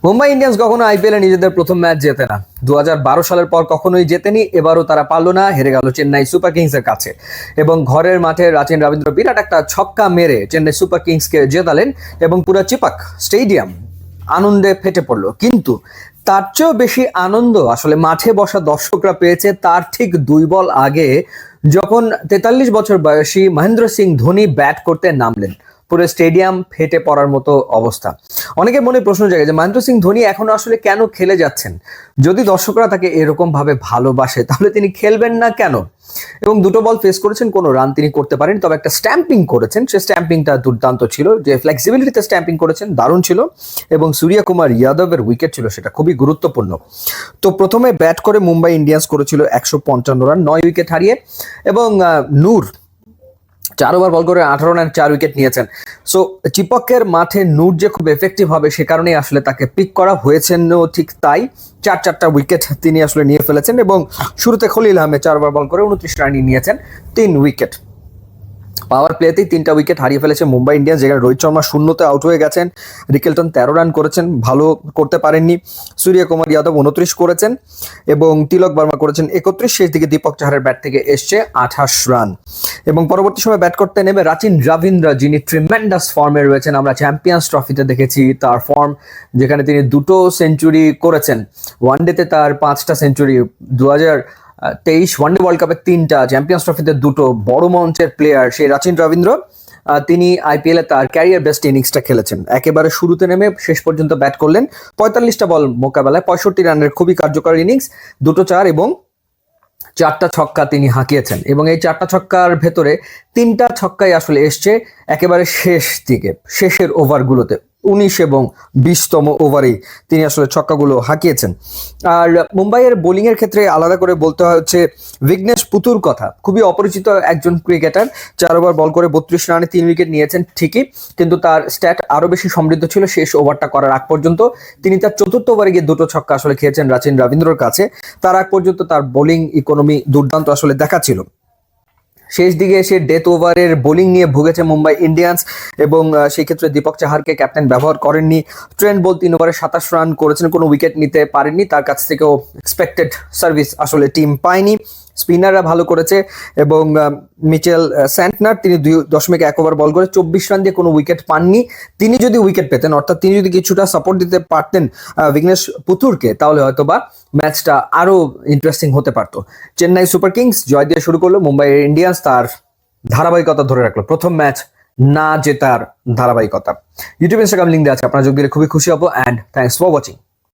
Mumbai Indians কখনো আইপিএলে নিজেদের প্রথম ম্যাচ জেতে না। 2012 সালের পর কখনোই জেতেনি। এবারও তারা পারল না, হেরে গেল চেন্নাই সুপার কিংসের কাছে। এবং ঘরের মাঠে রাচিন রবীন্দ্র বিরাট একটা ছক্কা মেরে চেন্নাই সুপার কিংসকে জেতালেন এবং পুরো চিপাক স্টেডিয়াম আনন্দে ফেটে পড়লো। কিন্তু তার চেয়েও বেশি আনন্দ আসলে মাঠে বসা দর্শকরা পেয়েছে তার ঠিক 2 বল আগে, যখন 43 বছর বয়সী মহেন্দ্র সিং ধোনি ব্যাট করতে নামলেন। পুরো স্টেডিয়াম ফেটে পড়ার মতো অবস্থা। অনেকের মনে প্রশ্ন জাগে যে মহেন্দ্র সিং ধোনি এখনো আসলে কেন খেলে যাচ্ছেন? যদি দর্শকরা তাকে এরকম ভাবে ভালোবাসে তাহলে তিনি খেলবেন না কেন? এবং 2টো বল ফেস করেছেন, কোনো রান তিনি করতে পারেন, তবে একটা স্ট্যাম্পিং করেছেন। সে স্ট্যাম্পিংটা দুর্দান্ত ছিল, যে ফ্লেক্সিবিলিটিতে স্ট্যাম্পিং করেছেন দারুণ ছিল। এবং সূর্যকুমার যাদবের উইকেট ছিল, সেটা খুবই গুরুত্বপূর্ণ। তো প্রথমে ব্যাট করে মুম্বাই ইন্ডিয়ান্স করেছিল 155 রান, 9 উইকেট হারিয়ে। এবং নূর 4 ওভার বল করে 18 রান 4 উইকেট নিয়েছেন। সো চিপকের মাঠে নূর যে খুব এফেক্টিভ হবে সে কারণেই আসলে তাকে পিক করা হয়েছেন। ঠিক তাই 4টা উইকেট তিনি আসলে নিয়ে ফেলেছেন। এবং শুরুতে খলিল আহমেদ 4 ওভার বল করে 29 রানই নিয়েছেন, 3 উইকেট। পাওয়ার প্লেতেই 3টা উইকেট হারিয়ে ফেলেছে মুম্বাই ইন্ডিয়ান্স, যেখানে রোহিত শর্মা শূন্যতে আউট হয়ে গেছেন। রিকেলটন 13 রান করেছেন, ভালো করতে পারেননি। সূর্যকুমার যাদব 29 করেছেন এবং তিলক বর্মা করেছেন 31। শেষ দিকে দীপক চাহারের ব্যাট থেকে এসছে 28 রান। এবং পরবর্তী সময় ব্যাট করতে নেমে রাচিন রবীন্দ্র, যিনি ট্রিমেন্ডাস ফর্মে রয়েছেন, আমরা চ্যাম্পিয়ন্স ট্রফিতে দেখেছি তার ফর্ম, যেখানে তিনি 2টো সেঞ্চুরি করেছেন। ওয়ানডেতে তার 5টা সেঞ্চুরি, 2023 ওয়ানডে ওয়ার্ল্ড কাপে 3টা, চ্যাম্পিয়ন্স ট্রফিতে 2টো। বড় মঞ্চের প্লেয়ার সেই রাচিন রবীন্দ্র, তিনি আইপিএলে তার ক্যারিয়ার বেস্ট ইনিংসটা খেলেছেন। একেবারে শুরুতে নেমে শেষ পর্যন্ত ব্যাট করলেন, 45টা বল মোকাবেলায় 65 রানের খুবই কার্যকর ইনিংস, 2টো 4 এবং 4টা ছক্কা তিনি হাঁকিয়েছেন। এবং এই 4টা ছক্কার ভেতরে 3টা ছক্কাই আসলে এসছে একেবারে শেষ দিকে, শেষের ওভারগুলোতে, 19 এবং 20তম ওভারেই তিনি আসলে ছক্কাগুলো হাঁকিয়েছেন। আর মুম্বাইয়ের বোলিংয়ের ক্ষেত্রে আলাদা করে বলতে হচ্ছে বিঘ্নেশ পুতুর কথা। খুবই অপরিচিত একজন ক্রিকেটার, 4 ওভার বল করে 32 রানে 3 উইকেট নিয়েছেন ঠিকই, কিন্তু তার স্ট্যাট আরো বেশি সমৃদ্ধ ছিল শেষ ওভারটা করার আগ পর্যন্ত। তিনি তার 4র্থ ওভারে গিয়ে 2টো ছক্কা আসলে খেয়েছেন রাচিন রবীন্দ্রর কাছে। তার আগ পর্যন্ত তার বোলিং ইকোনমি দুর্দান্ত আসলে দেখাচ্ছিল। শেষ দিকে এসে ডেথ ওভারের বোলিং নিয়ে ভুগেছে মুম্বাই ইন্ডিয়ান্স এবং সেই ক্ষেত্রে দীপক চাহারকে ক্যাপ্টেন ব্যবহার করেননি। ট্রেন্ট বোল্ট 3 ওভারে 27 রান করেছেন, কোনো উইকেট নিতে পারেননি। তার কাছ থেকেও এক্সপেক্টেড সার্ভিস আসলে টিম পায়নি। স্পিনাররা ভালো করেছে এবং মিচেল স্যান্টনার, তিনি 2.1 ওভার বল করে 24 রান দিয়ে কোনো উইকেট পাননি। তিনি যদি উইকেট পেতেন, অর্থাৎ তিনি যদি কিছুটা সাপোর্ট দিতে পারতেন বিঘ্নেশ পুতুরকে, তাহলে হয়তো বা ম্যাচটা আরো ইন্টারেস্টিং হতে পারতো। চেন্নাই সুপার কিংস জয় দিয়ে শুরু করলো, মুম্বাই ইন্ডিয়ান্স তার ধারাবাহিকতা ধরে রাখলো, প্রথম ম্যাচ না জেতার ধারাবাহিকতা। ইউটিউব ইনস্টাগ্রাম লিঙ্ক দেওয়া আছে, আপনারা যোগ দিলে খুবই খুশি হবো। And thanks for watching.